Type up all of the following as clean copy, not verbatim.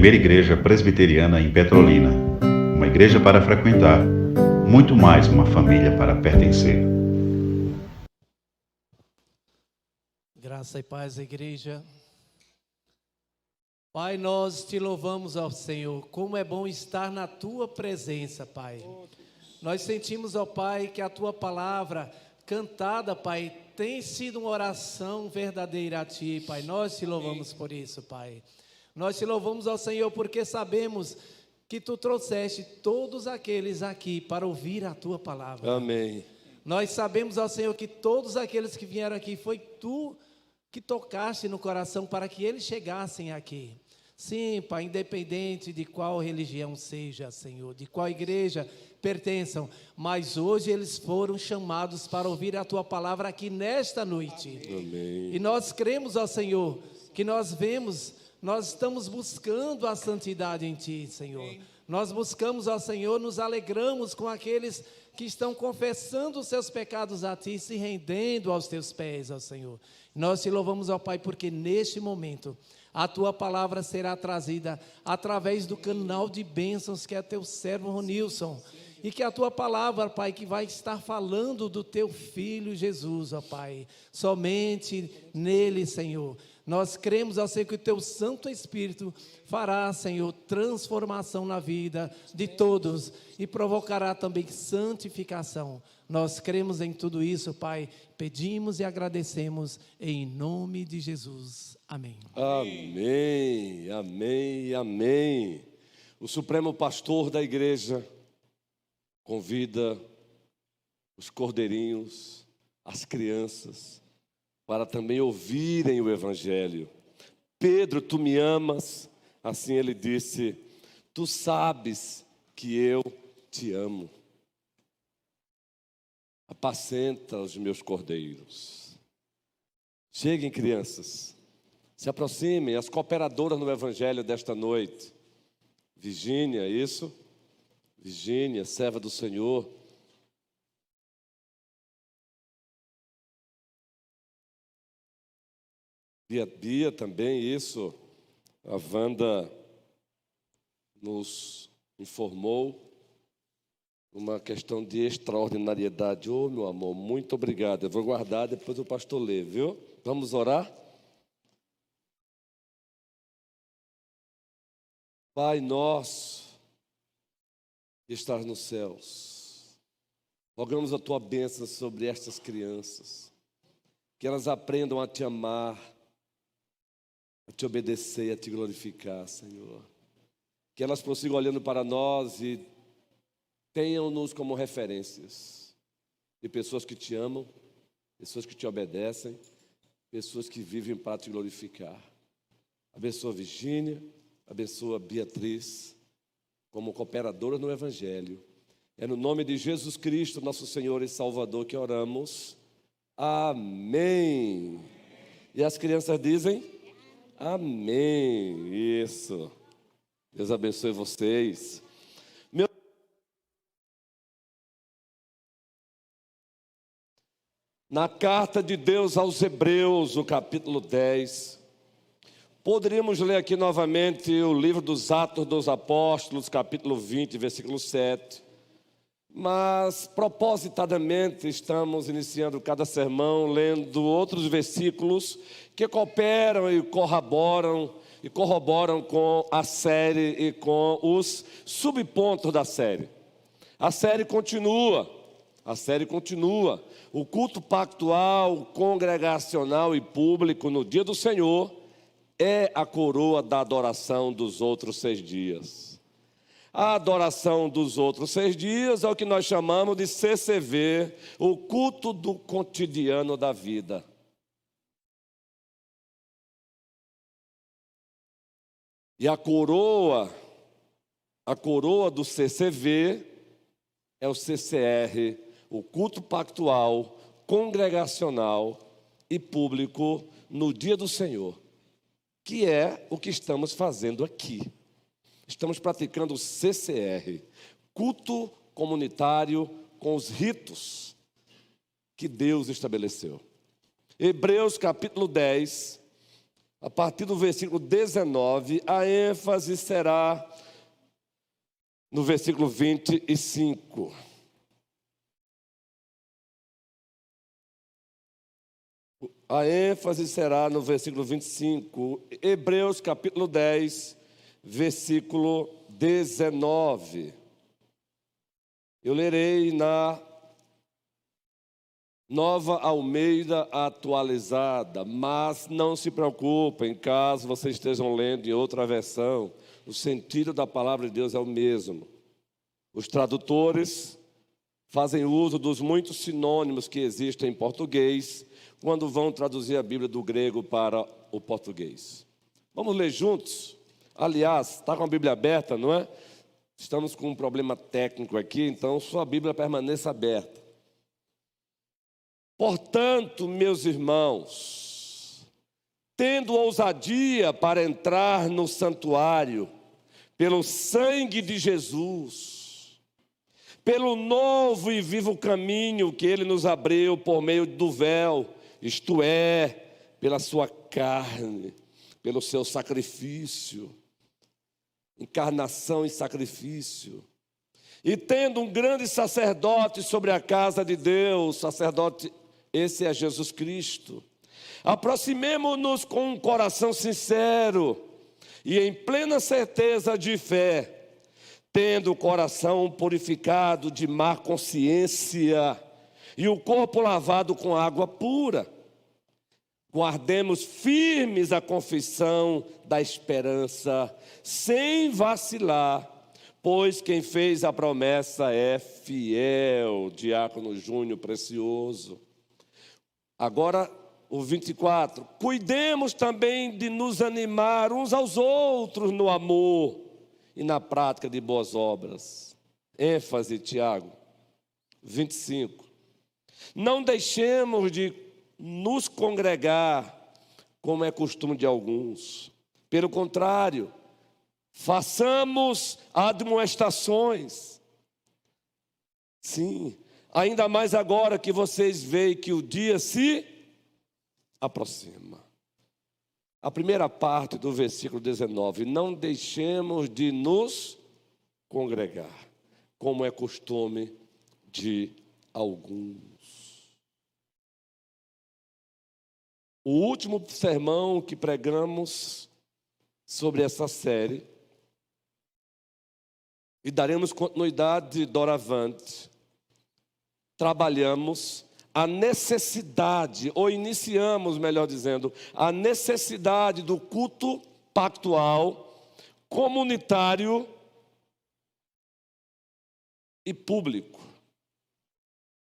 primeira igreja presbiteriana em Petrolina. Uma igreja para frequentar, muito mais uma família para pertencer. Graça e paz, igreja. Pai, nós te louvamos ao Senhor. Como é bom estar na tua presença, Pai. Nós sentimos, ó Pai, que a tua palavra cantada, Pai, tem sido uma oração verdadeira a ti, Pai. Nós te louvamos por isso, Pai. Nós te louvamos ao Senhor porque sabemos que tu trouxeste todos aqueles aqui para ouvir a tua palavra. Amém. Nós sabemos, ó Senhor, que todos aqueles que vieram aqui foi tu que tocaste no coração para que eles chegassem aqui. Sim, Pai, independente de qual religião seja, Senhor, de qual igreja pertençam, mas hoje eles foram chamados para ouvir a tua palavra aqui nesta noite. Amém. E nós cremos, ó Senhor, que nós estamos buscando a santidade em ti, Senhor. Nós buscamos, ó Senhor, nos alegramos com aqueles que estão confessando os seus pecados a ti, se rendendo aos teus pés, ó Senhor. Nós te louvamos, ó Pai, porque neste momento a tua palavra será trazida através do canal de bênçãos que é teu servo Ronilson. E que a tua palavra, Pai, que vai estar falando do teu Filho Jesus, ó Pai, somente nele, Senhor. Nós cremos, ó Senhor, que o teu Santo Espírito fará, Senhor, transformação na vida de todos e provocará também santificação. Nós cremos em tudo isso, Pai, pedimos e agradecemos em nome de Jesus. Amém. Amém, amém, amém. O Supremo Pastor da igreja convida os cordeirinhos, as crianças, para também ouvirem o Evangelho. Pedro, tu me amas? Assim ele disse, tu sabes que eu te amo. Apacenta os meus cordeiros. Cheguem, crianças, se aproximem, as cooperadoras no Evangelho desta noite. Virgínia, isso? Virgínia, serva do Senhor. Bia também, isso. A Wanda nos informou uma questão de extraordinariedade. Oh, meu amor, muito obrigado. Eu vou guardar, depois o pastor lê, viu? Vamos orar? Pai nosso, que estás nos céus, rogamos a tua bênção sobre estas crianças, que elas aprendam a te amar, a te obedecer e a te glorificar, Senhor. Que elas prossigam olhando para nós e tenham-nos como referências de pessoas que te amam, pessoas que te obedecem, pessoas que vivem para te glorificar. Abençoa Virgínia, abençoa Beatriz, como cooperadoras no Evangelho. É no nome de Jesus Cristo, nosso Senhor e Salvador, que oramos. Amém. E as crianças dizem? Amém. Isso. Deus abençoe vocês. Na carta de Deus aos Hebreus, no capítulo 10, poderíamos ler aqui novamente o livro dos Atos dos Apóstolos, capítulo 20, versículo 7. Mas, propositadamente, estamos iniciando cada sermão lendo outros versículos que cooperam e corroboram com a série e com os subpontos da série. A série continua. O culto pactual, congregacional e público no dia do Senhor é a coroa da adoração dos outros 6 dias. A adoração dos outros 6 dias é o que nós chamamos de CCV, o culto do cotidiano da vida. E a coroa do CCV é o CCR, o culto pactual, congregacional e público no dia do Senhor, que é o que estamos fazendo aqui. Estamos praticando o CCR, culto comunitário com os ritos que Deus estabeleceu. Hebreus capítulo 10, a partir do versículo 19, a ênfase será no versículo 25. A ênfase será no versículo 25. Hebreus capítulo 10, versículo 19. Eu lerei na Nova Almeida atualizada, mas não se preocupem, caso vocês estejam lendo em outra versão, o sentido da palavra de Deus é o mesmo. Os tradutores fazem uso dos muitos sinônimos que existem em português quando vão traduzir a Bíblia do grego para o português. Vamos ler juntos? Aliás, está com a Bíblia aberta, não é? Estamos com um problema técnico aqui, então sua Bíblia permaneça aberta. Portanto, meus irmãos, tendo ousadia para entrar no santuário, pelo sangue de Jesus, pelo novo e vivo caminho que Ele nos abriu por meio do véu, isto é, pela sua carne, pelo seu sacrifício, encarnação e sacrifício, e tendo um grande sacerdote sobre a casa de Deus, sacerdote, esse é Jesus Cristo, aproximemo-nos com um coração sincero e em plena certeza de fé, tendo o coração purificado de má consciência e o corpo lavado com água pura. Guardemos firmes a confissão da esperança, sem vacilar, pois quem fez a promessa é fiel. Diácono Júnior Precioso. Agora o 24. Cuidemos também de nos animar uns aos outros no amor e na prática de boas obras. ênfase, Tiago. 25. Não deixemos de nos congregar, como é costume de alguns. Pelo contrário, façamos admoestações. Sim, ainda mais agora que vocês veem que o dia se aproxima. A primeira parte do versículo 19. Não deixemos de nos congregar, como é costume de alguns. O último sermão que pregamos sobre essa série, e daremos continuidade doravante, trabalhamos a necessidade, ou iniciamos, melhor dizendo, a necessidade do culto pactual, comunitário e público,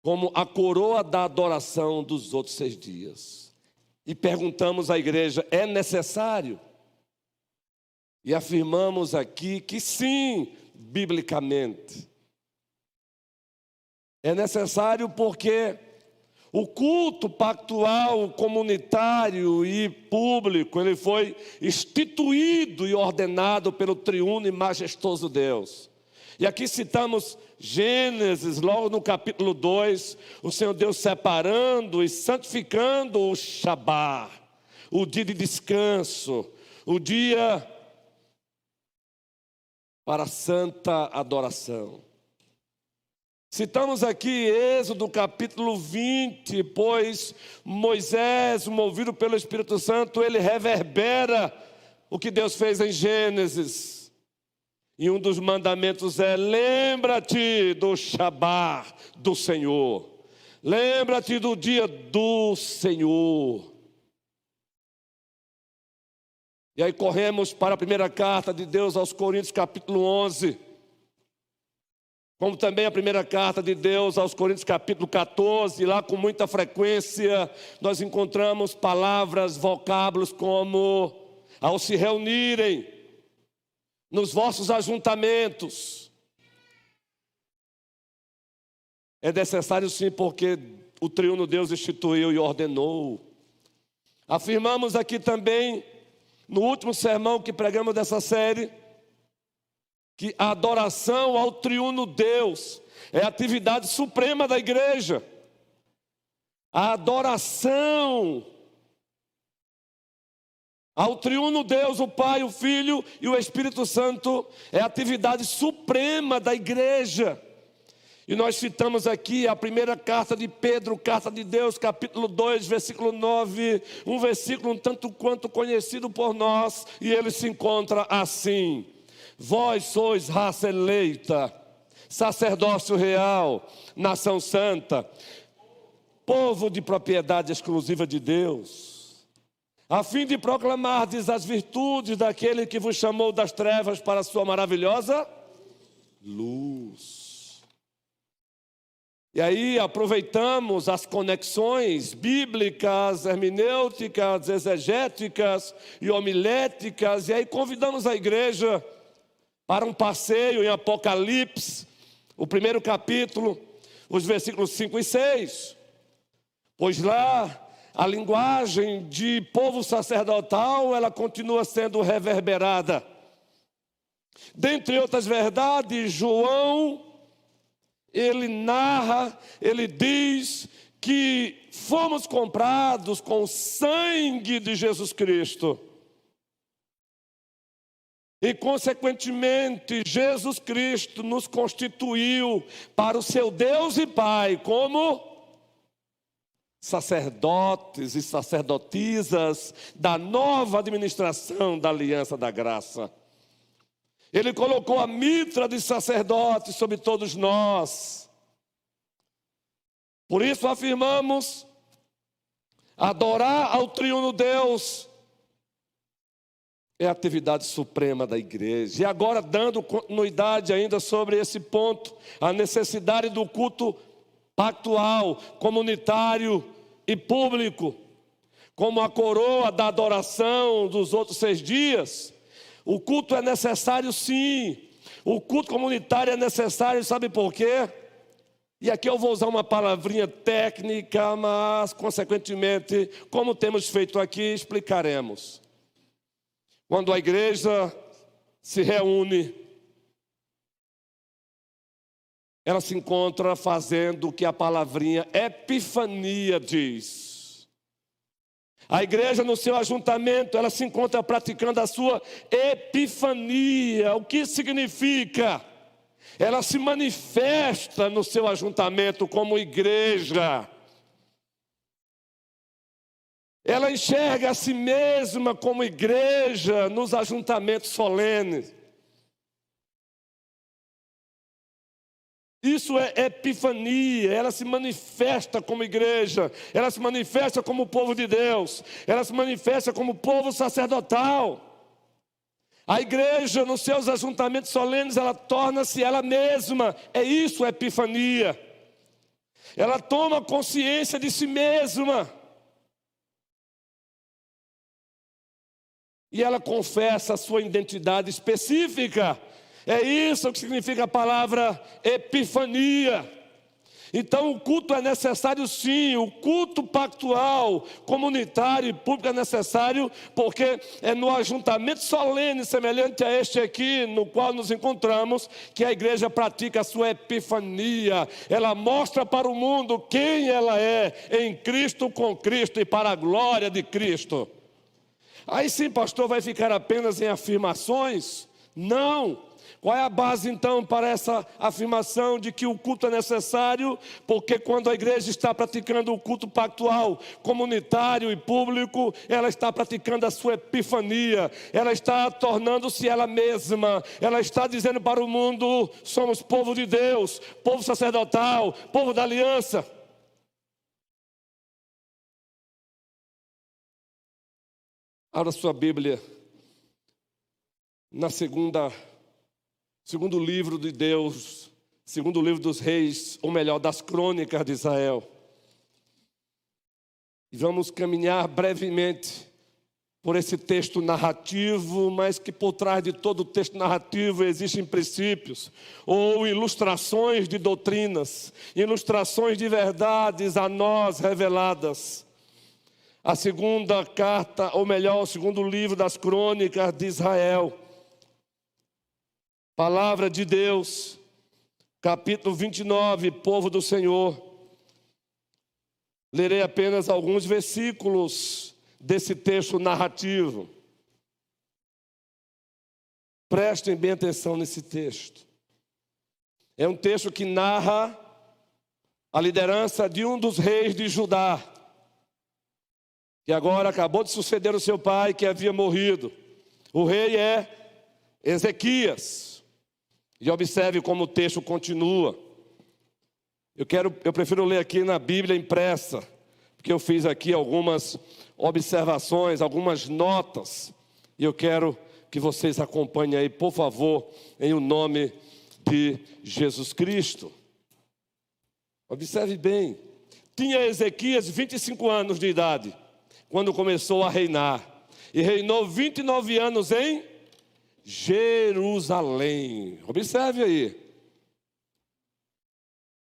como a coroa da adoração dos outros 6 dias. E perguntamos à igreja, é necessário? E afirmamos aqui que sim, biblicamente. É necessário porque o culto pactual, comunitário e público, ele foi instituído e ordenado pelo triuno e majestoso Deus. E aqui citamos Gênesis, logo no capítulo 2, o Senhor Deus separando e santificando o Shabá, o dia de descanso, o dia para a santa adoração. Citamos aqui Êxodo capítulo 20, pois Moisés, movido pelo Espírito Santo, ele reverbera o que Deus fez em Gênesis. E um dos mandamentos é: lembra-te do Shabá do Senhor. Lembra-te do dia do Senhor. E aí corremos para a primeira carta de Deus aos Coríntios, capítulo 11. Como também a primeira carta de Deus aos Coríntios, capítulo 14. E lá com muita frequência nós encontramos palavras, vocábulos como: ao se reunirem nos vossos ajuntamentos. É necessário sim, porque o triuno Deus instituiu e ordenou. Afirmamos aqui também, no último sermão que pregamos dessa série, que a adoração ao triuno Deus é a atividade suprema da igreja. A adoração Ao triuno Deus, o Pai, o Filho e o Espírito Santo, é a atividade suprema da igreja. E nós citamos aqui a primeira carta de Pedro, carta de Deus, capítulo 2, versículo 9, um versículo um tanto quanto conhecido por nós, e ele se encontra assim: vós sois raça eleita, sacerdócio real, nação santa, povo de propriedade exclusiva de Deus, a fim de proclamardes as virtudes daquele que vos chamou das trevas para a sua maravilhosa luz. E aí aproveitamos as conexões bíblicas, hermenêuticas, exegéticas e homiléticas, e aí convidamos a igreja para um passeio em Apocalipse, o primeiro capítulo, os versículos 5 e 6. Pois lá a linguagem de povo sacerdotal, ela continua sendo reverberada. Dentre outras verdades, João, ele narra, ele diz que fomos comprados com o sangue de Jesus Cristo. E, consequentemente, Jesus Cristo nos constituiu para o seu Deus e Pai como sacerdotes e sacerdotisas da nova administração da aliança da graça. Ele colocou a mitra de sacerdote sobre todos nós. Por isso afirmamos, adorar ao triuno Deus é a atividade suprema da igreja. E agora, dando continuidade ainda sobre esse ponto, a necessidade do culto pactual, comunitário e público, como a coroa da adoração dos outros 6 dias, o culto é necessário sim. O culto comunitário é necessário, sabe por quê? E aqui eu vou usar uma palavrinha técnica, mas consequentemente, como temos feito aqui, explicaremos. Quando a igreja se reúne, ela se encontra fazendo o que a palavrinha epifania diz. A igreja no seu ajuntamento, ela se encontra praticando a sua epifania. O que significa? Ela se manifesta no seu ajuntamento como igreja. Ela enxerga a si mesma como igreja nos ajuntamentos solenes. Isso é epifania, ela se manifesta como igreja, ela se manifesta como povo de Deus, ela se manifesta como povo sacerdotal. A igreja, nos seus ajuntamentos solenes, ela torna-se ela mesma, é isso a epifania. Ela toma consciência de si mesma. E ela confessa a sua identidade específica. É isso que significa a palavra epifania. Então o culto é necessário sim, o culto pactual, comunitário e público é necessário, porque é no ajuntamento solene, semelhante a este aqui, no qual nos encontramos, que a igreja pratica a sua epifania. Ela mostra para o mundo quem ela é, em Cristo, com Cristo e para a glória de Cristo. Aí sim, pastor, vai ficar apenas em afirmações? Não. Qual é a base então para essa afirmação de que o culto é necessário? Porque quando a igreja está praticando o culto pactual, comunitário e público, ela está praticando a sua epifania, ela está tornando-se ela mesma, ela está dizendo para o mundo: somos povo de Deus, povo sacerdotal, povo da aliança. Abra sua Bíblia na segundo livro de Deus, segundo livro dos reis, ou melhor, das crônicas de Israel. E vamos caminhar brevemente por esse texto narrativo, mas que por trás de todo o texto narrativo existem princípios, ou ilustrações de doutrinas, ilustrações de verdades a nós reveladas. A segunda carta, ou melhor, o segundo livro das crônicas de Israel. Palavra de Deus, capítulo 29, povo do Senhor. Lerei apenas alguns versículos desse texto narrativo. Prestem bem atenção nesse texto. É um texto que narra a liderança de um dos reis de Judá, que agora acabou de suceder o seu pai, que havia morrido. O rei é Ezequias. E observe como o texto continua. Eu prefiro ler aqui na Bíblia impressa, porque eu fiz aqui algumas observações, algumas notas, e eu quero que vocês acompanhem aí, por favor, em o nome de Jesus Cristo. Observe bem. Tinha Ezequias 25 anos de idade quando começou a reinar, e reinou 29 anos em Jerusalém. Observe aí.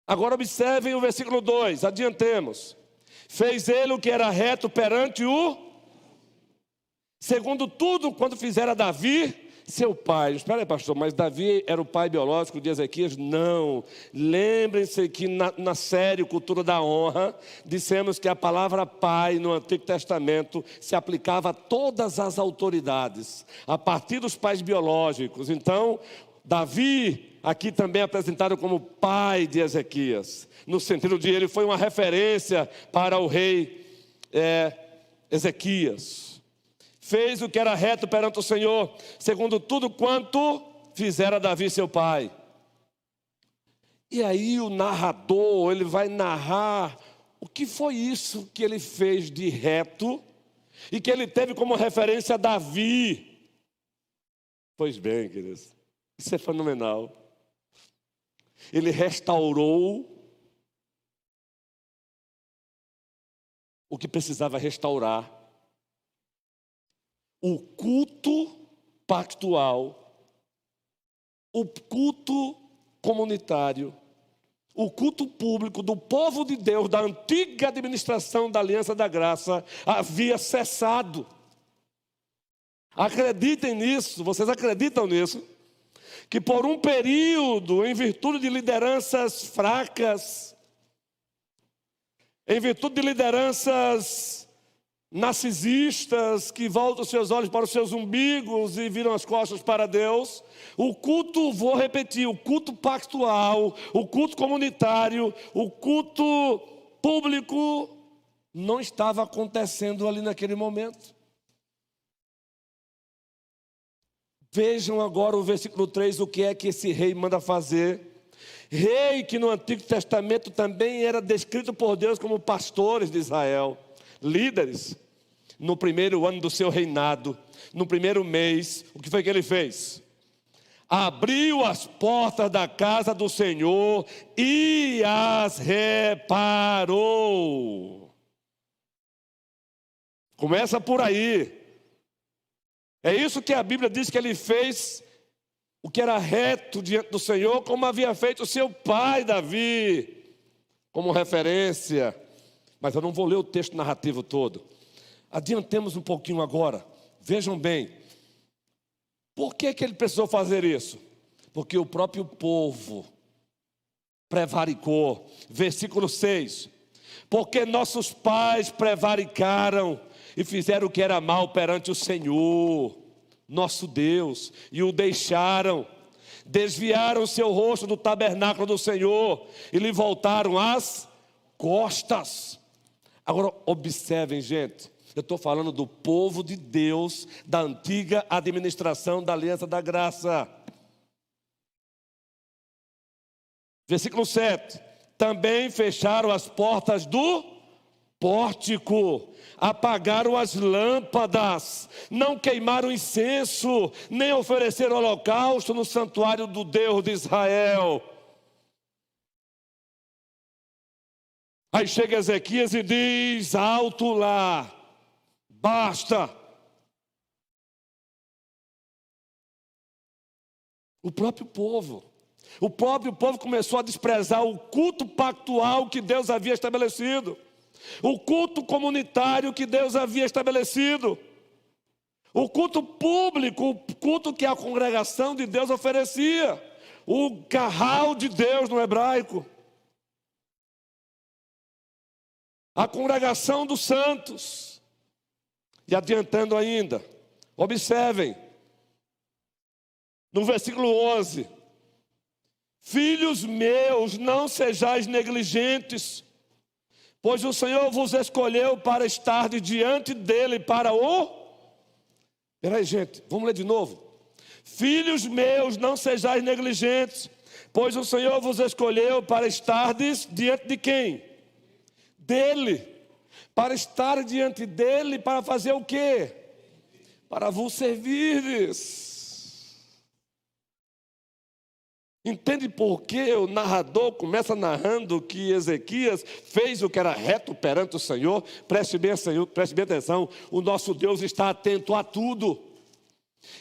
Agora observem o versículo 2, adiantemos. Fez ele o que era reto perante o, segundo tudo quanto fizera Davi, seu pai. Espera aí, pastor, mas Davi era o pai biológico de Ezequias? Não. Lembrem-se que na série Cultura da Honra, dissemos que a palavra pai no Antigo Testamento se aplicava a todas as autoridades, a partir dos pais biológicos. Então, Davi, aqui também é apresentado como pai de Ezequias, no sentido de ele foi uma referência para o rei Ezequias. Fez o que era reto perante o Senhor, segundo tudo quanto fizera Davi seu pai. E aí o narrador, ele vai narrar o que foi isso que ele fez de reto e que ele teve como referência Davi. Pois bem, queridos, isso é fenomenal. Ele restaurou o que precisava restaurar. O culto pactual, o culto comunitário, o culto público do povo de Deus, da antiga administração da Aliança da Graça, havia cessado. Acreditem nisso, vocês acreditam nisso? Que por um período, em virtude de lideranças fracas, em virtude de lideranças narcisistas que voltam os seus olhos para os seus umbigos e viram as costas para Deus, o culto, vou repetir, o culto pactual, o culto comunitário, o culto público não estava acontecendo ali naquele momento. Vejam agora o versículo 3, o que é que esse rei manda fazer. Rei que no Antigo Testamento também era descrito por Deus como pastores de Israel, líderes. No primeiro ano do seu reinado, no primeiro mês, o que foi que ele fez? Abriu as portas da casa do Senhor e as reparou. Começa por aí. É isso que a Bíblia diz que ele fez, o que era reto diante do Senhor, como havia feito o seu pai Davi, como referência. Mas eu não vou ler o texto narrativo todo. Adiantemos um pouquinho agora. Vejam bem. Por que ele precisou fazer isso? Porque o próprio povo prevaricou. Versículo 6. Porque nossos pais prevaricaram e fizeram o que era mal perante o Senhor, nosso Deus, e o deixaram. Desviaram seu rosto do tabernáculo do Senhor e lhe voltaram as costas. Agora observem, gente. Eu estou falando do povo de Deus, da antiga administração da Aliança da Graça. Versículo 7. Também fecharam as portas do pórtico, apagaram as lâmpadas, não queimaram incenso, nem ofereceram holocausto no santuário do Deus de Israel. Aí chega Ezequias e diz: alto lá, basta. O próprio povo começou a desprezar o culto pactual que Deus havia estabelecido, o culto comunitário que Deus havia estabelecido, o culto público, o culto que a congregação de Deus oferecia, o carral de Deus no hebraico, a congregação dos santos. E adiantando ainda, observem, No versículo 11: filhos meus, não sejais negligentes, pois o Senhor vos escolheu para estar diante dele para o... Espera aí, gente, vamos ler de novo. Filhos meus, não sejais negligentes, pois o Senhor vos escolheu para estardes diante de quem? Dele. Para estar diante dele, para fazer o quê? Para vos servires. Entende por que o narrador começa narrando que Ezequias fez o que era reto perante o Senhor? Preste bem atenção, o nosso Deus está atento a tudo.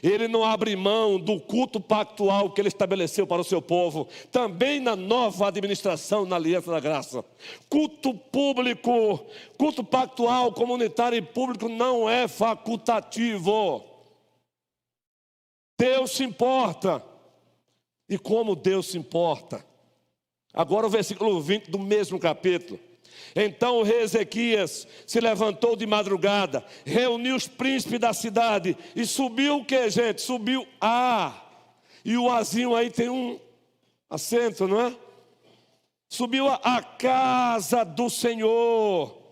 Ele não abre mão do culto pactual que ele estabeleceu para o seu povo, também na nova administração, na aliança da graça. Culto público, culto pactual, comunitário e público não é facultativo. Deus se importa. E como Deus se importa? Agora o versículo 20 do mesmo capítulo. Então o rei Ezequias se levantou de madrugada, reuniu os príncipes da cidade e subiu o que, gente? Subiu A. E o Azinho aí tem um acento, não é? Subiu a casa do Senhor.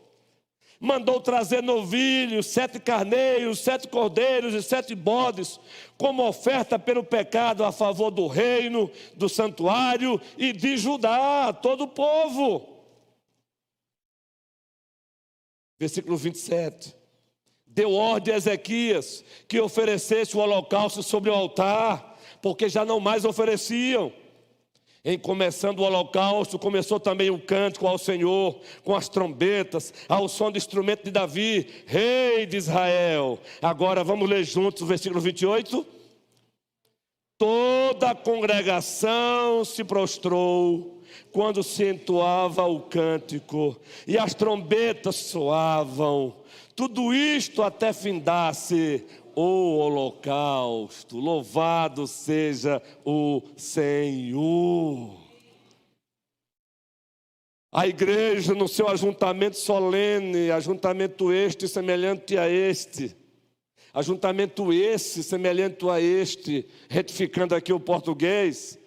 Mandou trazer novilhos, 7 carneiros, 7 cordeiros e 7 bodes, como oferta pelo pecado a favor do reino, do santuário e de Judá, todo o povo. Versículo 27. Deu ordem a Ezequias que oferecesse o holocausto sobre o altar, porque já não mais ofereciam. Em começando o holocausto, começou também o cântico ao Senhor, com as trombetas, ao som do instrumento de Davi, rei de Israel. Agora vamos ler juntos o versículo 28. Toda a congregação se prostrou quando se entoava o cântico, e as trombetas soavam. Tudo isto até findasse o holocausto. Louvado seja o Senhor. A igreja no seu ajuntamento solene, ajuntamento este semelhante a este, ajuntamento esse semelhante a este, retificando aqui o português,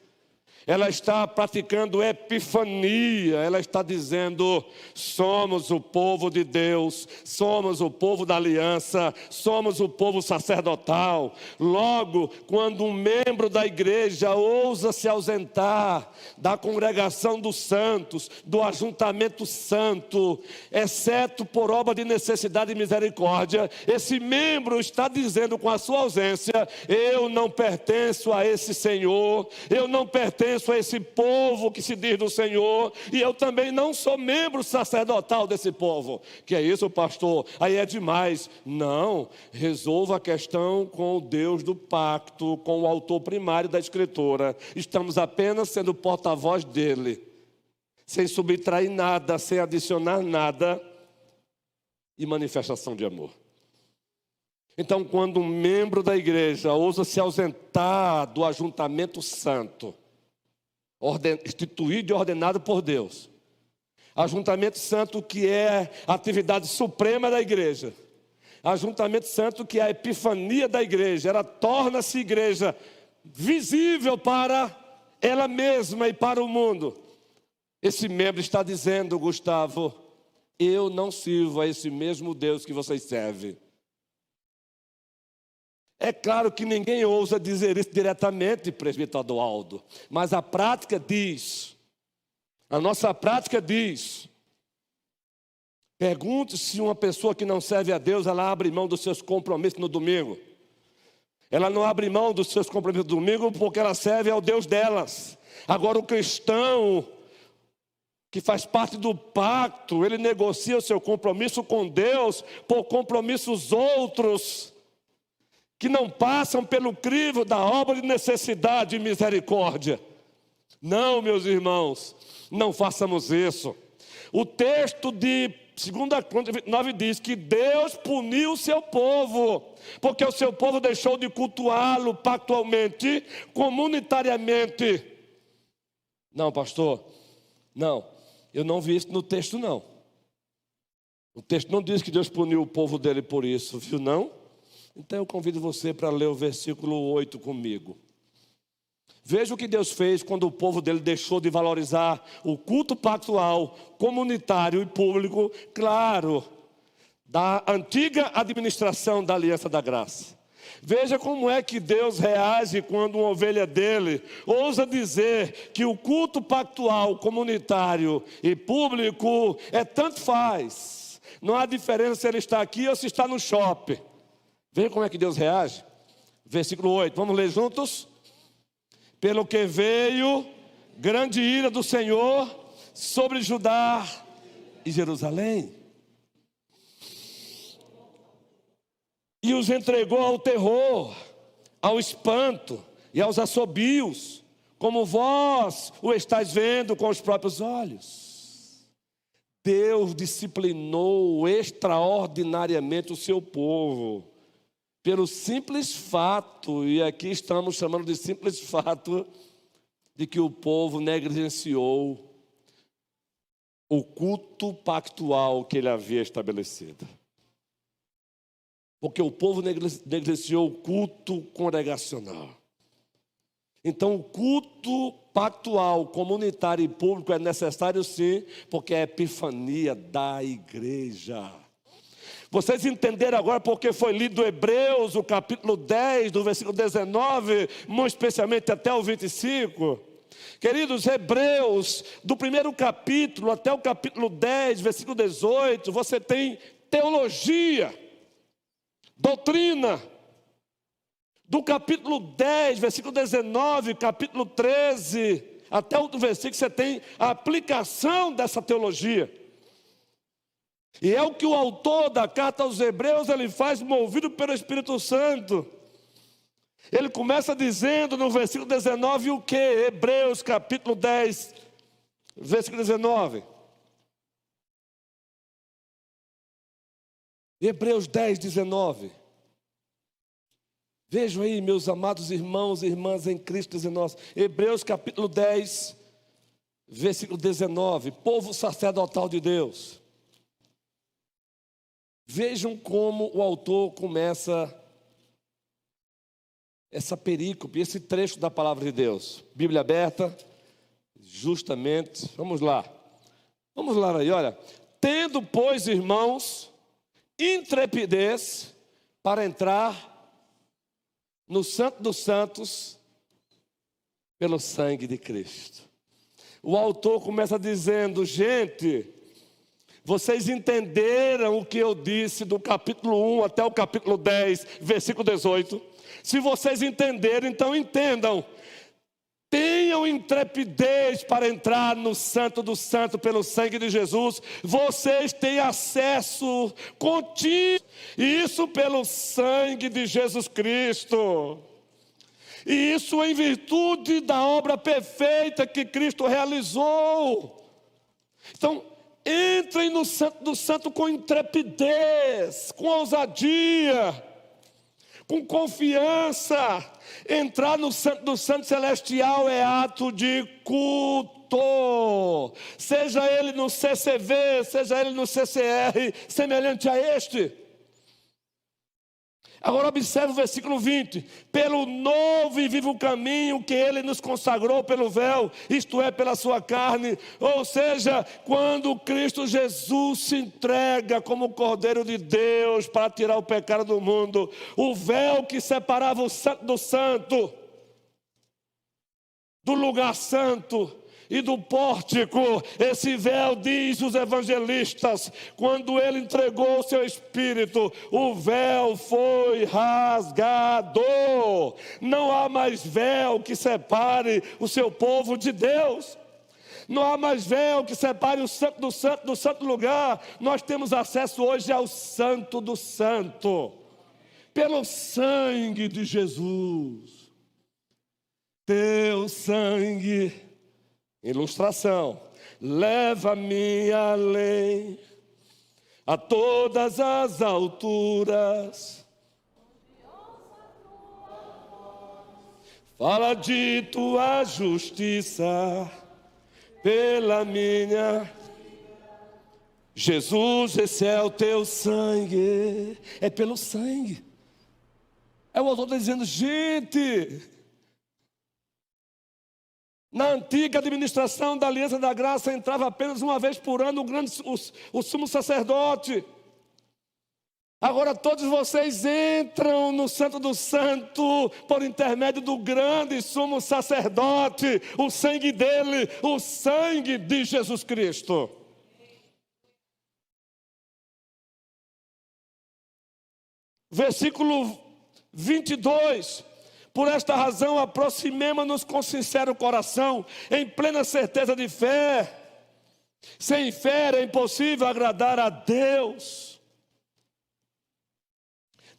ela está praticando epifania, ela está dizendo: somos o povo de Deus, somos o povo da aliança, somos o povo sacerdotal. Logo, quando um membro da igreja ousa se ausentar da congregação dos santos, do ajuntamento santo, exceto por obra de necessidade e misericórdia, esse membro está dizendo com a sua ausência: eu não pertenço a esse Senhor, eu não pertenço a esse povo que se diz do Senhor, e eu também não sou membro sacerdotal desse povo. Que é isso, pastor? Aí é demais. Não, resolva a questão com o Deus do pacto, com o autor primário da escritura. Estamos apenas sendo porta-voz dele, sem subtrair nada, sem adicionar nada, e manifestação de amor. Então, quando um membro da igreja ousa se ausentar do ajuntamento santo, instituído e ordenado por Deus, ajuntamento santo que é a atividade suprema da igreja, ajuntamento santo que é a epifania da igreja, ela torna-se igreja visível para ela mesma e para o mundo. Esse membro está dizendo: Gustavo, eu não sirvo a esse mesmo Deus que vocês servem. É claro que ninguém ousa dizer isso diretamente, presbítero Adualdo, mas a prática diz, a nossa prática diz. Pergunte se uma pessoa que não serve a Deus, ela abre mão dos seus compromissos no domingo. Ela não abre mão dos seus compromissos no domingo porque ela serve ao Deus delas. Agora o cristão que faz parte do pacto, ele negocia o seu compromisso com Deus por compromissos outros, que não passam pelo crivo da obra de necessidade e misericórdia. Não, meus irmãos, não façamos isso. O texto de 2 Crônicas 29 diz que Deus puniu o seu povo, porque o seu povo deixou de cultuá-lo pactualmente, comunitariamente. Não, pastor, não, eu não vi isso no texto, não. O texto não diz que Deus puniu o povo dele por isso, viu, não? Então eu convido você para ler o versículo 8 comigo. Veja o que Deus fez quando o povo dele deixou de valorizar o culto pactual, comunitário e público, claro, da antiga administração da Aliança da Graça. Veja como é que Deus reage quando uma ovelha dele ousa dizer que o culto pactual, comunitário e público tanto faz. Não há diferença se ele está aqui ou se está no shopping. Veja como é que Deus reage. Versículo 8, vamos ler juntos? Pelo que veio grande ira do Senhor sobre Judá e Jerusalém, e os entregou ao terror, ao espanto e aos assobios, como vós o estáis vendo com os próprios olhos. Deus disciplinou extraordinariamente o seu povo, pelo simples fato, e aqui estamos chamando de simples fato, de que o povo negligenciou o culto pactual que ele havia estabelecido. Porque o povo negligenciou o culto congregacional. Então, o culto pactual, comunitário e público é necessário sim, porque é a epifania da igreja. Vocês entenderam agora porque foi lido Hebreus, o capítulo 10, do versículo 19, muito especialmente até o 25? Queridos, Hebreus, do primeiro capítulo até o capítulo 10, versículo 18, você tem teologia, doutrina. Do capítulo 10, versículo 19, capítulo 13, até outro versículo, você tem a aplicação dessa teologia. E é o que o autor da carta aos Hebreus, ele faz movido pelo Espírito Santo. Ele começa dizendo no versículo 19 o que? Hebreus capítulo 10, versículo 19. Hebreus 10, 19. Vejam aí, meus amados irmãos e irmãs em Cristo 19. Hebreus capítulo 10, versículo 19. Povo sacerdotal de Deus. Vejam como o autor começa essa perícope, esse trecho da palavra de Deus. Bíblia aberta, justamente, vamos lá aí, olha. Tendo, pois, irmãos, intrepidez para entrar no Santo dos Santos pelo sangue de Cristo. O autor começa dizendo, gente, vocês entenderam o que eu disse do capítulo 1 até o capítulo 10, versículo 18? Se vocês entenderam, então entendam. Tenham intrepidez para entrar no Santo do Santo pelo sangue de Jesus. Vocês têm acesso contínuo, e isso pelo sangue de Jesus Cristo. E isso em virtude da obra perfeita que Cristo realizou. Então, entrem no Santo do Santo com intrepidez, com ousadia, com confiança. Entrar no Santo do Santo Celestial é ato de culto, seja ele no CCV, seja ele no CCR, semelhante a este. Agora observe o versículo 20. Pelo novo e vivo caminho que ele nos consagrou pelo véu, isto é, pela sua carne. Ou seja, quando Cristo Jesus se entrega como Cordeiro de Deus para tirar o pecado do mundo, o véu que separava o santo do santo, do lugar santo e do pórtico, esse véu, diz os evangelistas, quando ele entregou o seu espírito, o véu foi rasgado. Não há mais véu que separe o seu povo de Deus. Não há mais véu que separe o santo do santo lugar. Nós temos acesso hoje ao santo do santo, pelo sangue de Jesus. Teu sangue, ilustração, leva-me além, a todas as alturas. Fala de tua justiça pela minha. Jesus, esse é o teu sangue. É pelo sangue. É o autor dizendo, gente, Na antiga administração da Aliança da Graça entrava apenas uma vez por ano o sumo sacerdote. Agora todos vocês entram no Santo do Santo por intermédio do grande sumo sacerdote, o sangue dele, o sangue de Jesus Cristo. Versículo 22. Por esta razão, aproximemo-nos com sincero coração, em plena certeza de fé. Sem fé é impossível agradar a Deus.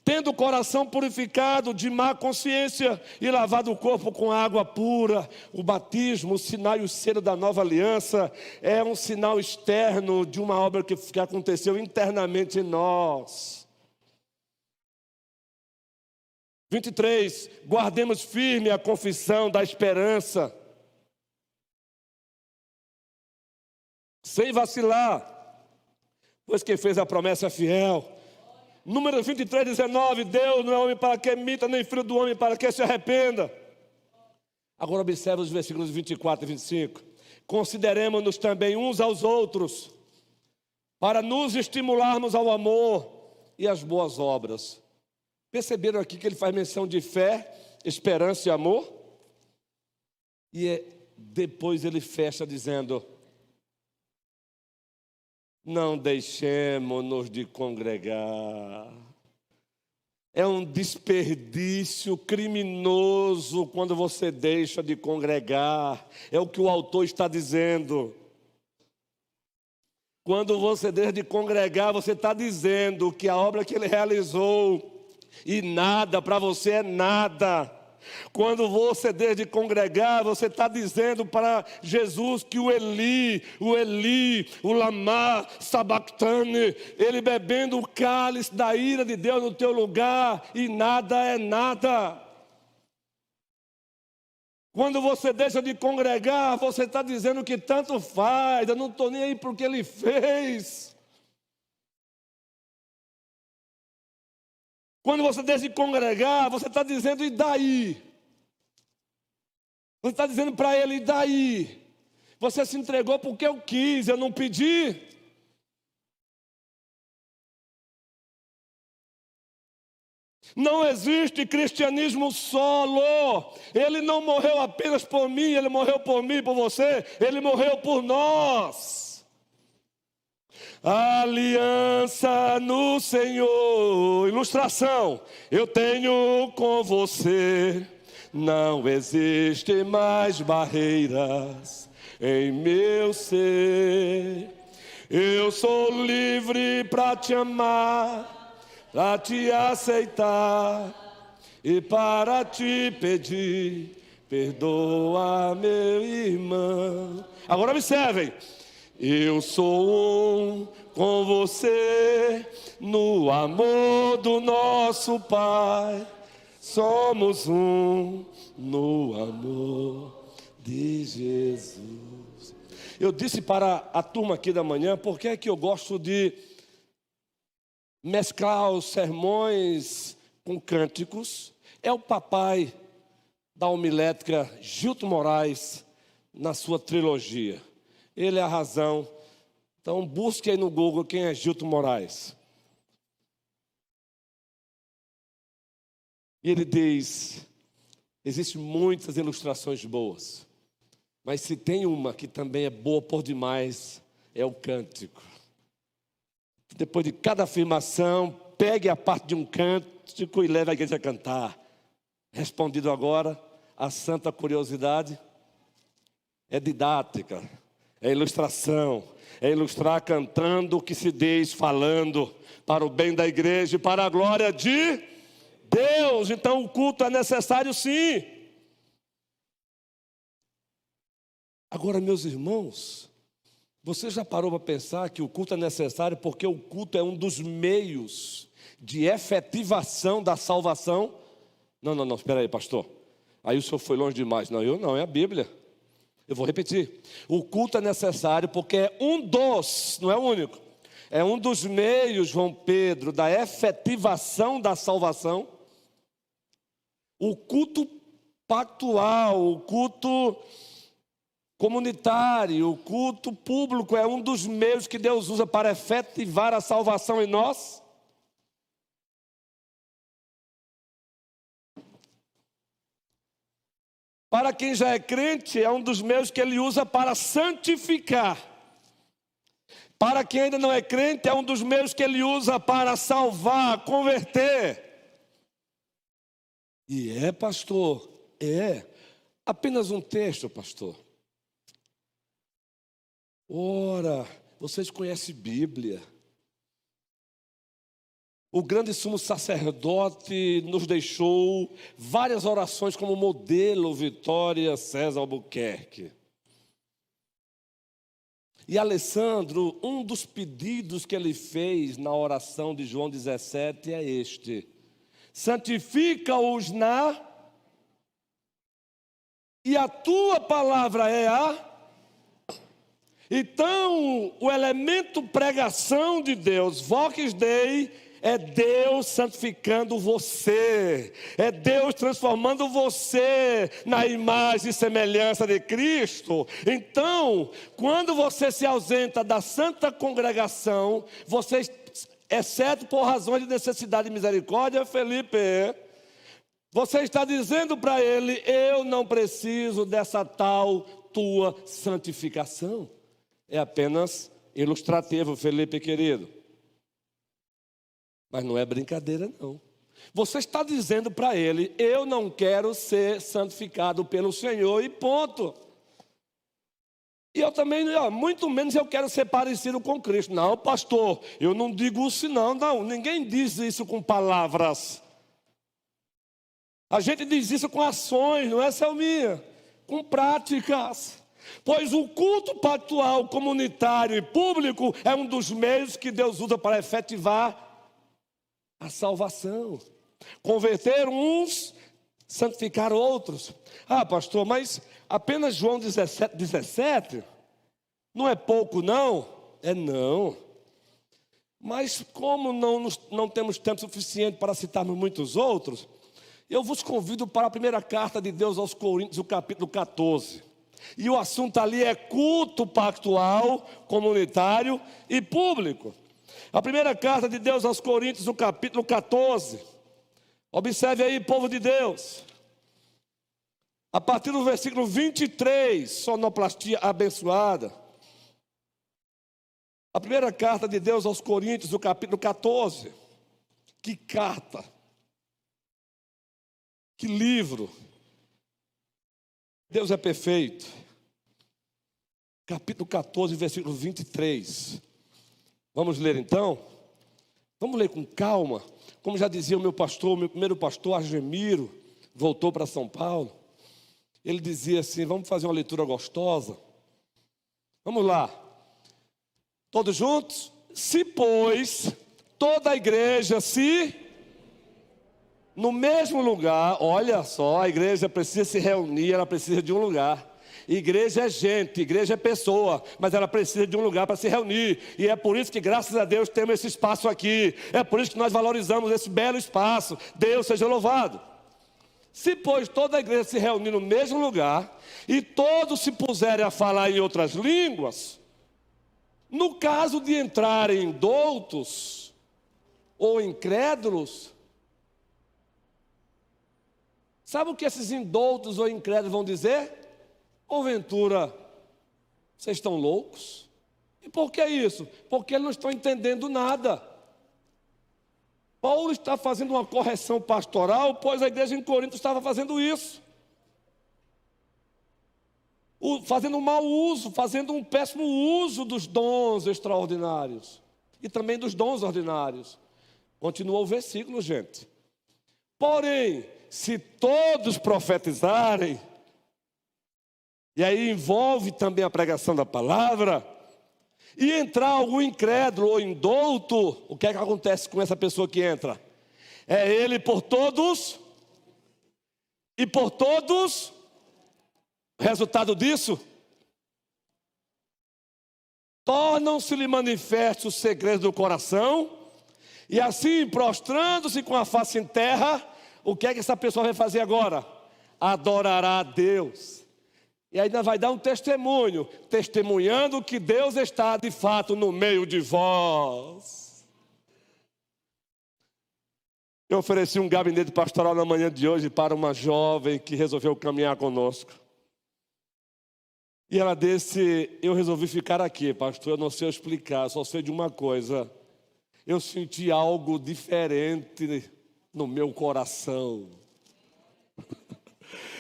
Tendo o coração purificado de má consciência e lavado o corpo com água pura. O batismo, o sinal e o selo da nova aliança é um sinal externo de uma obra que aconteceu internamente em nós. 23, guardemos firme a confissão da esperança, sem vacilar, pois quem fez a promessa é fiel. Número 23, 19, Deus não é homem para que minta, nem filho do homem para que se arrependa. Agora observe os versículos 24 e 25. Consideremos-nos também uns aos outros, para nos estimularmos ao amor e às boas obras. Perceberam aqui que ele faz menção de fé, esperança e amor? E depois ele fecha dizendo: não deixemos-nos de congregar. É um desperdício criminoso quando você deixa de congregar. É o que o autor está dizendo. Quando você deixa de congregar, você está dizendo que a obra que ele realizou e nada para você é nada. Quando você deixa de congregar, você está dizendo para Jesus que o Eli, o Lama Sabactane, ele bebendo o cálice da ira de Deus no teu lugar, e nada é nada. Quando você deixa de congregar, você está dizendo que tanto faz, eu não estou nem aí porque ele fez. Quando você deixa de congregar, você está dizendo, e daí? Você está dizendo para ele, e daí? Você se entregou porque eu quis, eu não pedi. Não existe cristianismo solo. Ele não morreu apenas por mim, ele morreu por mim, por você. Ele morreu por nós. Aliança no Senhor. Ilustração. Eu tenho com você. Não existe mais barreiras em meu ser. Eu sou livre para te amar, para te aceitar e para te pedir. Perdoa, meu irmão. Agora observem. Eu sou um com você no amor do nosso Pai. Somos um no amor de Jesus. Eu disse para a turma aqui da manhã, por que é que eu gosto de mesclar os sermões com cânticos? É o papai da homilética Gilton Moraes na sua trilogia. Ele é a razão. Então busque aí no Google quem é Gilton Moraes. E ele diz, existem muitas ilustrações boas, mas se tem uma que também é boa por demais, é o cântico. Depois de cada afirmação, pegue a parte de um cântico e leve a igreja a cantar. Respondido agora, a santa curiosidade é didática. É ilustração, é ilustrar cantando o que se diz, falando, para o bem da igreja e para a glória de Deus. Então o culto é necessário sim. Agora, meus irmãos, você já parou para pensar que o culto é necessário porque o culto é um dos meios de efetivação da salvação? Não, espera aí, pastor. Aí o senhor foi longe demais. Não, eu não, é a Bíblia. Eu vou repetir. O culto é necessário porque é um dos, não é o único, é um dos meios, João Pedro, da efetivação da salvação. O culto pactual, o culto comunitário, o culto público é um dos meios que Deus usa para efetivar a salvação em nós? Para quem já é crente, é um dos meios que Ele usa para santificar. Para quem ainda não é crente, é um dos meios que Ele usa para salvar, converter. E pastor, apenas um texto, pastor. Ora, vocês conhecem Bíblia. O grande sumo sacerdote nos deixou várias orações como modelo, Vitória César Albuquerque. E Alessandro, um dos pedidos que ele fez na oração de João 17 é este: santifica-os e a tua palavra é a... Então, o elemento pregação de Deus, Vox Dei, é Deus santificando você, é Deus transformando você na imagem e semelhança de Cristo. Então, quando você se ausenta da santa congregação, você, exceto por razões de necessidade e misericórdia, Felipe, você está dizendo para ele: eu não preciso dessa tal tua santificação. É apenas ilustrativo, Felipe querido. Mas não é brincadeira, não. Você está dizendo para ele: eu não quero ser santificado pelo Senhor e ponto. E eu também, muito menos eu quero ser parecido com Cristo. Não, pastor, eu não digo isso não. Ninguém diz isso com palavras. A gente diz isso com ações, não é, Selminha? Com práticas. Pois o culto pactual, comunitário e público é um dos meios que Deus usa para efetivar a salvação. Converter uns, santificar outros. Ah, pastor, mas apenas João 17 não é pouco, não? É não. Mas como não temos tempo suficiente para citarmos muitos outros, eu vos convido para a primeira carta de Deus aos Coríntios, o capítulo 14. E o assunto ali é culto pactual, comunitário e público. A primeira carta de Deus aos Coríntios, no capítulo 14. Observe aí, povo de Deus. A partir do versículo 23, sonoplastia abençoada. A primeira carta de Deus aos Coríntios, no capítulo 14. Que carta! Que livro! Deus é perfeito. Capítulo 14, versículo 23. Vamos ler então? Vamos ler com calma. Como já dizia o meu primeiro pastor, Argemiro, voltou para São Paulo. Ele dizia assim: vamos fazer uma leitura gostosa. Vamos lá. Todos juntos? Se, pois, toda a igreja no mesmo lugar, olha só, a igreja precisa se reunir, ela precisa de um lugar. Igreja é gente, igreja é pessoa, mas ela precisa de um lugar para se reunir. E é por isso que, graças a Deus, temos esse espaço aqui. É por isso que nós valorizamos esse belo espaço. Deus seja louvado. Se, pois, toda a igreja se reunir no mesmo lugar e todos se puserem a falar em outras línguas, no caso de entrarem doutos ou incrédulos, sabe o que esses indoutos ou incrédulos vão dizer? Porventura, vocês estão loucos? E por que isso? Porque eles não estão entendendo nada. Paulo está fazendo uma correção pastoral, pois a igreja em Corinto estava fazendo isso. Fazendo um mau uso, fazendo um péssimo uso dos dons extraordinários. E também dos dons ordinários. Continua o versículo, gente. Porém, se todos profetizarem, e aí envolve também a pregação da palavra, e entrar algum incrédulo ou indouto, o que é que acontece com essa pessoa que entra? É ele por todos, e por todos, resultado disso, tornam-se-lhe manifestos os segredos do coração, e assim, prostrando-se com a face em terra, o que é que essa pessoa vai fazer agora? Adorará a Deus. E ainda vai dar um testemunho, testemunhando que Deus está de fato no meio de vós. Eu ofereci um gabinete pastoral na manhã de hoje para uma jovem que resolveu caminhar conosco. E ela disse: eu resolvi ficar aqui, pastor, eu não sei explicar, só sei de uma coisa. Eu senti algo diferente no meu coração.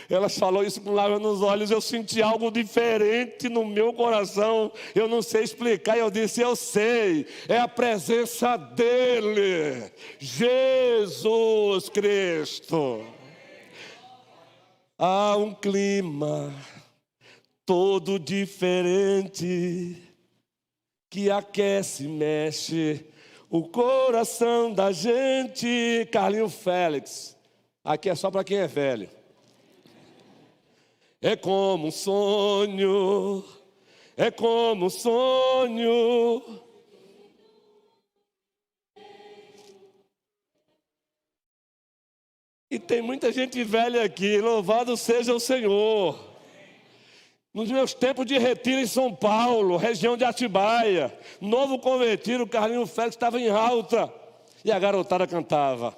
Ela falou isso com lágrimas nos olhos. Eu senti algo diferente no meu coração. Eu não sei explicar. Eu disse: eu sei. É a presença dele, Jesus Cristo. Há um clima todo diferente que aquece, mexe o coração da gente. Carlinho Félix. Aqui é só para quem é velho. É como um sonho, é como um sonho. E tem muita gente velha aqui, louvado seja o Senhor. Nos meus tempos de retiro em São Paulo, região de Atibaia, novo convertido, o Carlinho Félix estava em alta e a garotada cantava.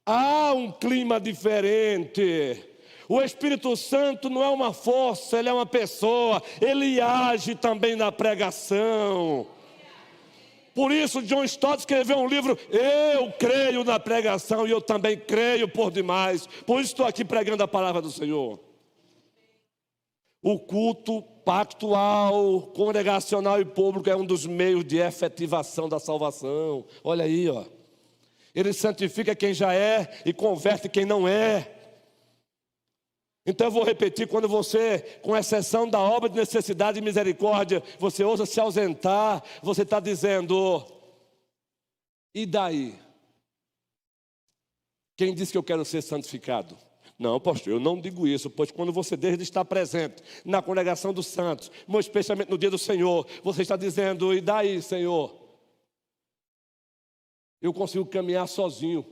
Há um clima diferente. O Espírito Santo não é uma força, ele é uma pessoa. Ele age também na pregação. Por isso John Stott escreveu um livro: eu creio na pregação e eu também creio por demais. Por isso estou aqui pregando a palavra do Senhor. O culto pactual, congregacional e público é um dos meios de efetivação da salvação. Olha aí, ó. Ele santifica quem já é e converte quem não é. Então eu vou repetir: quando você, com exceção da obra de necessidade e misericórdia, você ousa se ausentar, você está dizendo: e daí? Quem disse que eu quero ser santificado? Não, pastor, eu não digo isso, pois quando você deixa de estar presente na congregação dos santos, mas especialmente no dia do Senhor, você está dizendo: e daí, Senhor? Eu consigo caminhar sozinho.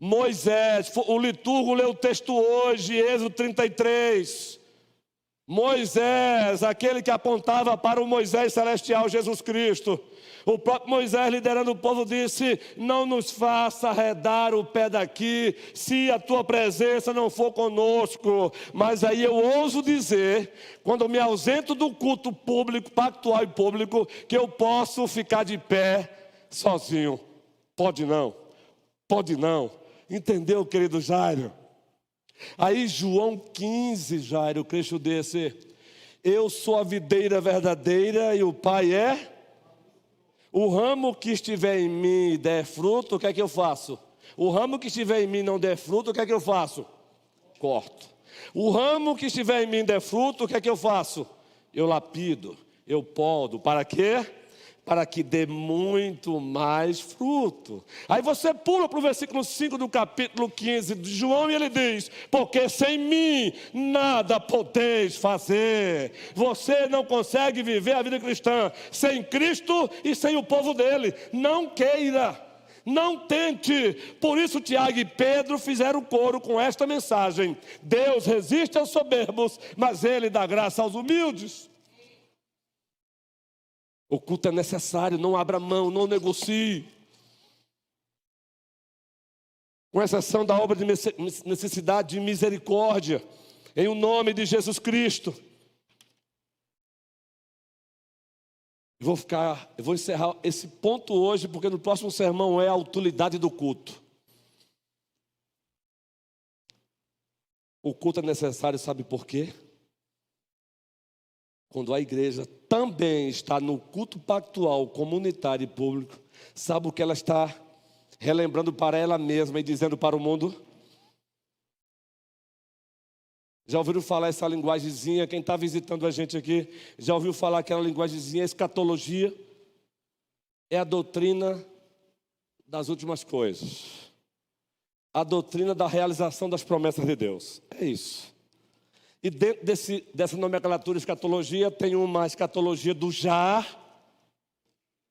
Moisés, o liturgo leu o texto hoje, Êxodo 33. Moisés, aquele que apontava para o Moisés celestial, Jesus Cristo. O próprio Moisés, liderando o povo, disse: não nos faça arredar o pé daqui, se a tua presença não for conosco. Mas aí eu ouso dizer, quando eu me ausento do culto público, pactual e público, que eu posso ficar de pé sozinho. Pode não, pode não. Entendeu, querido Jairo? Aí João 15, Jairo, Cristo disse: eu sou a videira verdadeira e o Pai é? O ramo que estiver em mim e der fruto, o que é que eu faço? O ramo que estiver em mim não der fruto, o que é que eu faço? Corto. O ramo que estiver em mim der fruto, o que é que eu faço? Eu lapido, eu podo. Para quê? Para que dê muito mais fruto. Aí você pula para o versículo 5 do capítulo 15 de João e ele diz: porque sem mim nada podeis fazer. Você não consegue viver a vida cristã sem Cristo e sem o povo dele. Não queira, não tente. Por isso Tiago e Pedro fizeram coro com esta mensagem: Deus resiste aos soberbos, mas ele dá graça aos humildes. O culto é necessário, não abra mão, não negocie. Com exceção da obra de necessidade de misericórdia, em o nome de Jesus Cristo. Eu vou encerrar esse ponto hoje, porque no próximo sermão é a utilidade do culto. O culto é necessário, sabe por quê? Quando a igreja também está no culto pactual, comunitário e público, sabe o que ela está relembrando para ela mesma e dizendo para o mundo? Já ouviram falar essa linguagemzinha? Quem está visitando a gente aqui, já ouviu falar aquela linguagemzinha, escatologia? É a doutrina das últimas coisas. A doutrina da realização das promessas de Deus. É isso. E dentro dessa nomenclatura escatologia, tem uma escatologia do já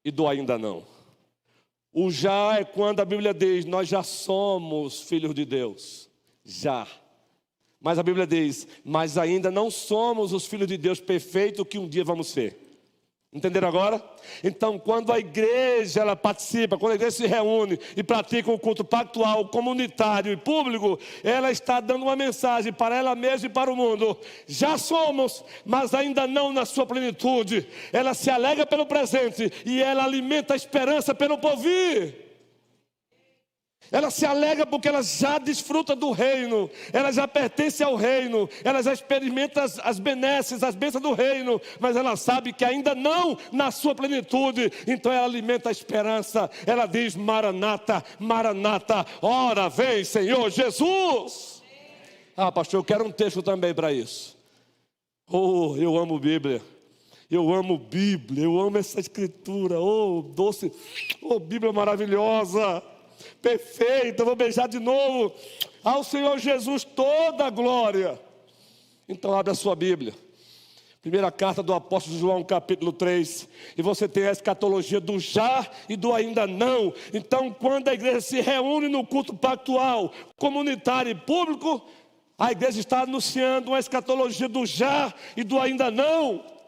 e do ainda não. O já é quando a Bíblia diz: nós já somos filhos de Deus. Já. Mas a Bíblia diz, mas ainda não somos os filhos de Deus perfeitos que um dia vamos ser. Entenderam agora? Então, quando a igreja ela participa, quando a igreja se reúne e pratica o culto pactual, comunitário e público, ela está dando uma mensagem para ela mesma e para o mundo. Já somos, mas ainda não na sua plenitude. Ela se alegra pelo presente e ela alimenta a esperança pelo porvir. Ela se alegra porque ela já desfruta do reino, ela já pertence ao reino, ela já experimenta as benesses, as bênçãos do reino, mas ela sabe que ainda não na sua plenitude, então ela alimenta a esperança, ela diz: Maranata, Maranata, ora vem Senhor Jesus. Ah, pastor, eu quero um texto também para isso. Oh, eu amo Bíblia. Eu amo Bíblia, eu amo essa escritura. Oh, doce, oh, Bíblia maravilhosa. Perfeito, eu vou beijar de novo. Ao Senhor Jesus toda a glória. Então abre a sua Bíblia. Primeira carta do apóstolo João, capítulo 3. E você tem a escatologia do já e do ainda não. Então quando a igreja se reúne no culto pactual, comunitário e público, a igreja está anunciando uma escatologia do já e do ainda não.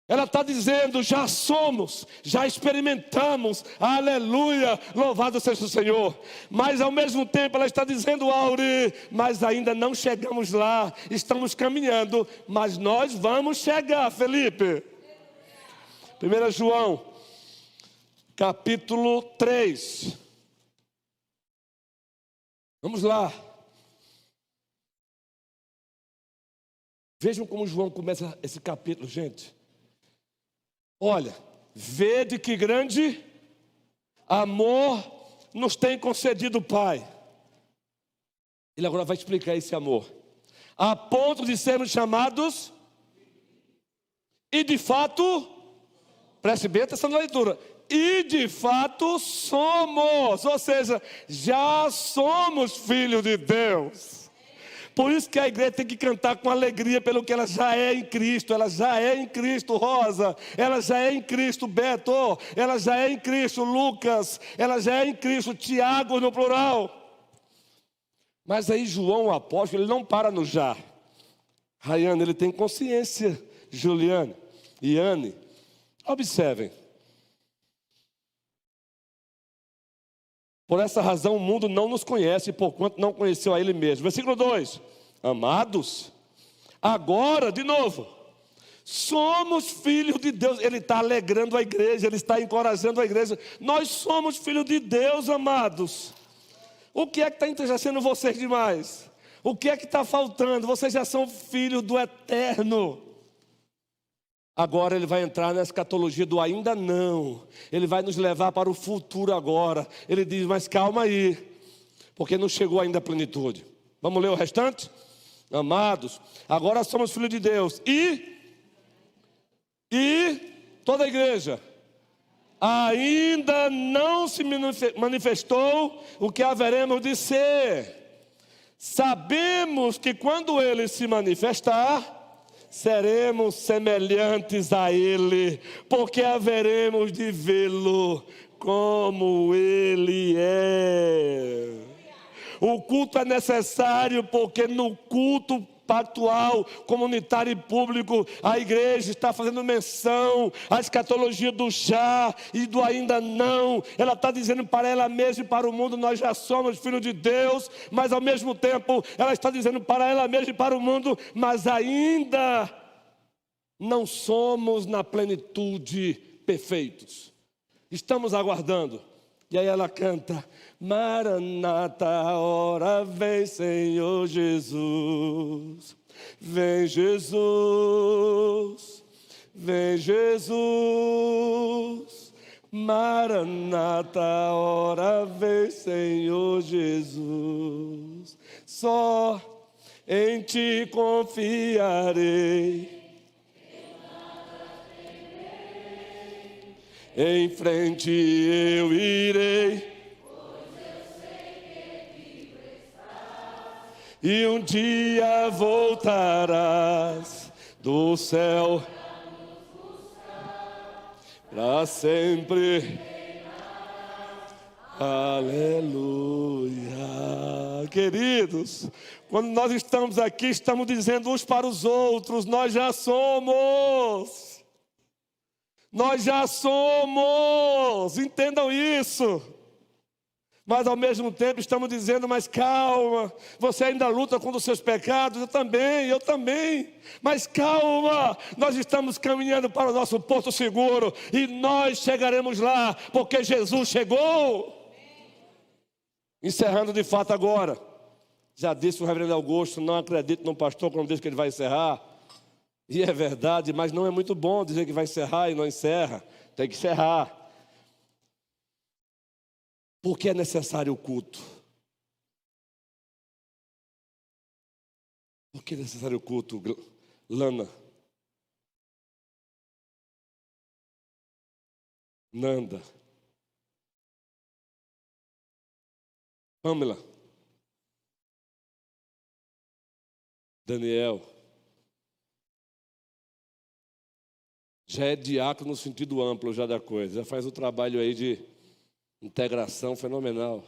Ela está dizendo: já somos, já experimentamos, aleluia, louvado seja o Senhor. Mas ao mesmo tempo ela está dizendo: Auri, mas ainda não chegamos lá, estamos caminhando, mas nós vamos chegar, Felipe. 1 João, capítulo 3. Vamos lá. Vejam como João começa esse capítulo, gente. Olha, vede que grande amor nos tem concedido o Pai. Ele agora vai explicar esse amor. A ponto de sermos chamados, e de fato, preste bem atenção na leitura, e de fato somos, ou seja, já somos filhos de Deus. Por isso que a igreja tem que cantar com alegria pelo que ela já é em Cristo. Ela já é em Cristo, Rosa. Ela já é em Cristo, Beto. Ela já é em Cristo, Lucas. Ela já é em Cristo, Tiago no plural. Mas aí João, o apóstolo, ele não para no já. Rayane, ele tem consciência. Juliane, Iane, observem. Por essa razão o mundo não nos conhece, porquanto não conheceu a Ele mesmo. Versículo 2. Amados, agora, de novo, somos filhos de Deus. Ele está alegrando a igreja, ele está encorajando a igreja. Nós somos filhos de Deus, amados. O que é que está entristecendo vocês demais? O que é que está faltando? Vocês já são filhos do eterno. Agora ele vai entrar na escatologia do ainda não. Ele vai nos levar para o futuro agora. Ele diz: mas calma aí, porque não chegou ainda a plenitude. Vamos ler o restante? Amados, agora somos filhos de Deus. E toda a igreja ainda não se manifestou o que haveremos de ser. Sabemos que quando ele se manifestar, seremos semelhantes a Ele, porque haveremos de vê-lo como Ele é. O culto é necessário porque no culto pactual, comunitário e público, a igreja está fazendo menção à escatologia do já e do ainda não. Ela está dizendo para ela mesma e para o mundo: nós já somos filhos de Deus, mas ao mesmo tempo ela está dizendo para ela mesma e para o mundo: mas ainda não somos na plenitude perfeitos, estamos aguardando. E aí ela canta: Maranata, ora vem Senhor Jesus. Vem Jesus, vem Jesus. Maranata, ora vem Senhor Jesus. Só em Ti confiarei. Em frente eu irei, pois eu sei que tu estás, e um dia voltarás do céu para sempre. Aleluia. queridos, quando nós estamos aqui, estamos dizendo uns para os outros, nós já somos. Nós já somos, entendam isso. Mas ao mesmo tempo estamos dizendo, mas calma, você ainda luta contra os seus pecados, eu também. Mas calma, nós estamos caminhando para o nosso porto seguro e nós chegaremos lá, porque Jesus chegou. Encerrando de fato agora, já disse o reverendo Augusto, não acredito no pastor quando diz que ele vai encerrar. E é verdade, mas não é muito bom dizer que vai encerrar e não encerra, tem que encerrar. Porque é necessário o culto. Por que é necessário o culto, Lana? Nanda? Pamela? Daniel? Já é diácono no sentido amplo já da coisa, já faz o trabalho aí de integração fenomenal.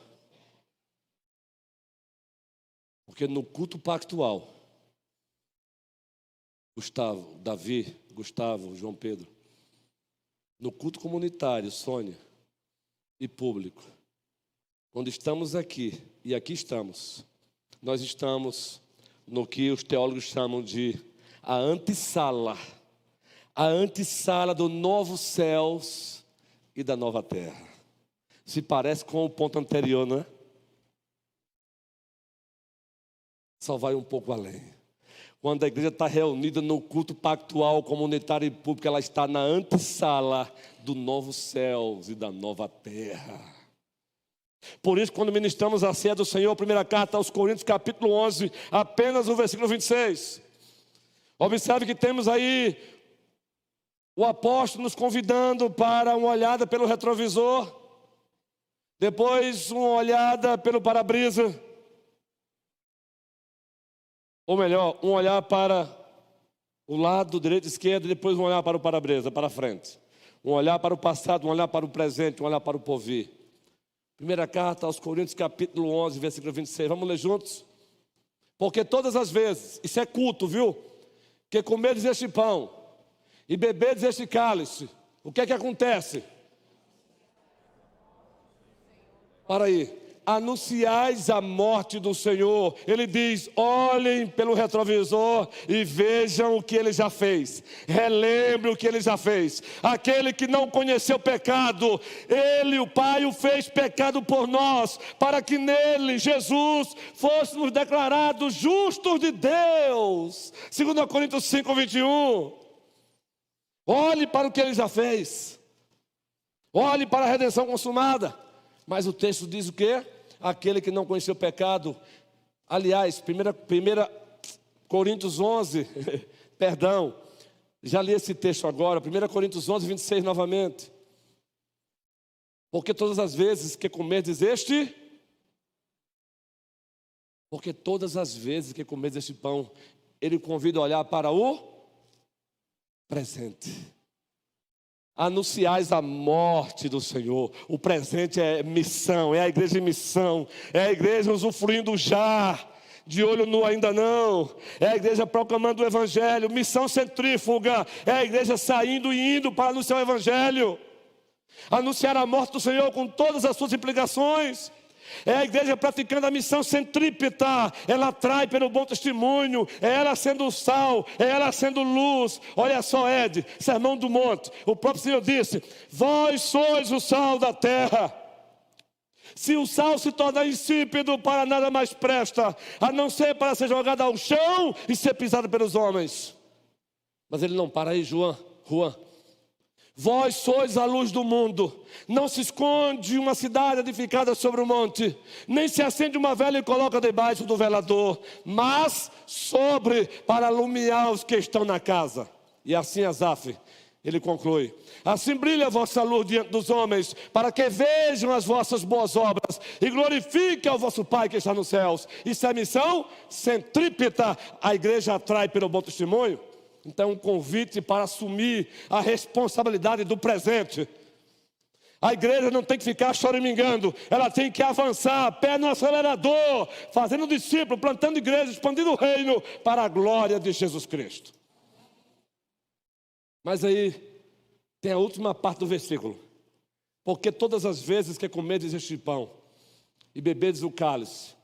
Porque no culto pactual, Gustavo, João Pedro, no culto comunitário, Sônia, e público, quando estamos aqui, e aqui estamos, nós estamos no que os teólogos chamam de a antessala do novos céus e da nova terra. Se parece com o ponto anterior, não é? Só vai um pouco além. Quando a igreja está reunida no culto pactual, comunitário e público, ela está na antessala do novos céus e da nova terra. Por isso, quando ministramos a ceia do Senhor, a primeira carta aos Coríntios, capítulo 11, apenas o versículo 26. Observe que temos aí o apóstolo nos convidando para uma olhada pelo retrovisor. Depois uma olhada pelo para-brisa. Ou melhor, um olhar para o lado direito e esquerdo, e depois um olhar para o para-brisa, para frente. Um olhar para o passado, um olhar para o presente, um olhar para o porvir. Primeira carta aos Coríntios, capítulo 11, versículo 26. Vamos ler juntos? Porque todas as vezes, isso é culto, viu? Que comeres este pão e beberes este cálice, o que é que acontece? Para aí, anunciais a morte do Senhor. Ele diz, olhem pelo retrovisor e vejam o que Ele já fez. Relembre o que Ele já fez. Aquele que não conheceu pecado, Ele, o Pai, o fez pecado por nós, para que nele, Jesus, fôssemos declarados justos de Deus. 2 Coríntios 5, 21. Olhe para o que Ele já fez. Olhe para a redenção consumada. Mas o texto diz o quê? Aquele que não conheceu pecado. Aliás, 1 Coríntios 11, perdão, já li esse texto agora, 1 Coríntios 11, 26 novamente. Porque todas as vezes que comerdes porque todas as vezes que comerdes este pão, ele convida a olhar para o presente. Anunciais a morte do Senhor. O presente é missão, é a igreja em missão, é a igreja usufruindo já, de olho nu ainda não, é a igreja proclamando o evangelho, missão centrífuga, é a igreja saindo e indo para anunciar o evangelho, anunciar a morte do Senhor com todas as suas implicações. É a igreja praticando a missão centrípeta. Ela atrai pelo bom testemunho. É ela sendo sal, é ela sendo luz. Olha só, Ed, Sermão do Monte. O próprio Senhor disse, vós sois o sal da terra. Se o sal se tornar insípido, para nada mais presta, a não ser para ser jogado ao chão e ser pisado pelos homens. Mas ele não para aí, Juan. Vós sois a luz do mundo. Não se esconde uma cidade edificada sobre um monte, nem se acende uma vela e coloca debaixo do velador, mas sobre para alumiar os que estão na casa. E assim Asaf, ele conclui, assim brilha a vossa luz diante dos homens, para que vejam as vossas boas obras e glorifiquem ao vosso Pai que está nos céus. Isso é missão centrípeta. A igreja atrai pelo bom testemunho. Então, um convite para assumir a responsabilidade do presente. A igreja não tem que ficar choramingando, ela tem que avançar, pé no acelerador, fazendo discípulo, plantando igreja, expandindo o reino para a glória de Jesus Cristo. Mas aí tem a última parte do versículo. Porque todas as vezes que comerdes este pão e bebedes o cálice,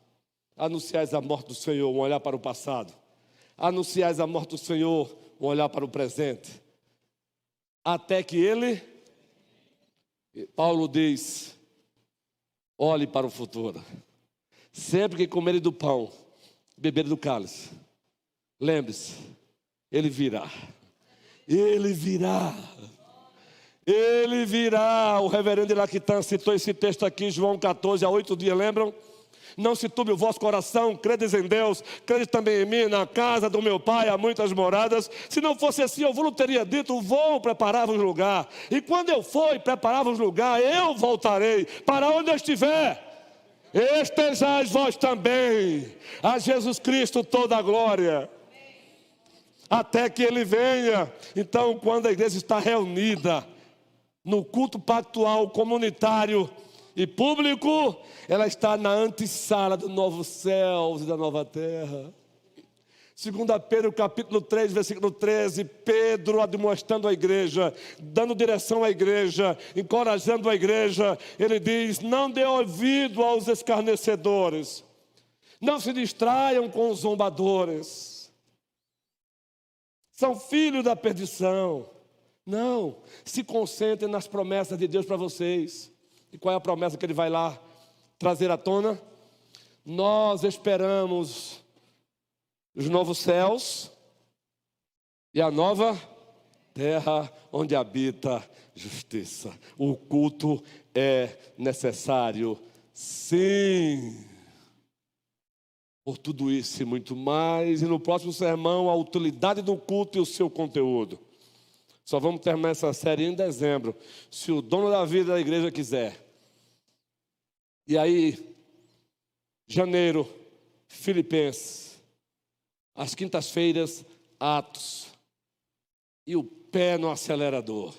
anunciais a morte do Senhor, um olhar para o passado. Anunciais a morte do Senhor, um olhar para o presente. Até que Ele, Paulo diz, olhe para o futuro. Sempre que comerem do pão, beberem do cálice, lembre-se, Ele virá. Ele virá. Ele virá. O reverendo Ilaquitan citou esse texto aqui, João 14, há 8 dias, lembram? Não se turbe o vosso coração, credes em Deus, credes também em mim. Na casa do meu pai há muitas moradas. Se não fosse assim, eu vos teria dito, vou preparar-vos lugar. E quando eu for e preparar-vos lugar, eu voltarei para onde eu estiver. Estejais vós também. A Jesus Cristo toda a glória. Até que Ele venha. Então, quando a igreja está reunida no culto pactual, comunitário e público, ela está na antessala do novo céu e da nova terra. 2 Pedro capítulo 3, versículo 13, Pedro admoestando a igreja, dando direção à igreja, encorajando a igreja, ele diz, não dê ouvido aos escarnecedores, não se distraiam com os zombadores, são filhos da perdição. Não, se concentrem nas promessas de Deus para vocês. E qual é a promessa que Ele vai lá trazer à tona? Nós esperamos os novos céus e a nova terra onde habita justiça. O culto é necessário, sim. Por tudo isso e muito mais. E no próximo sermão, a utilidade do culto e o seu conteúdo. Só vamos terminar essa série em dezembro, se o dono da vida da igreja quiser. E aí, janeiro, Filipenses, às quintas-feiras, Atos, e o pé no acelerador.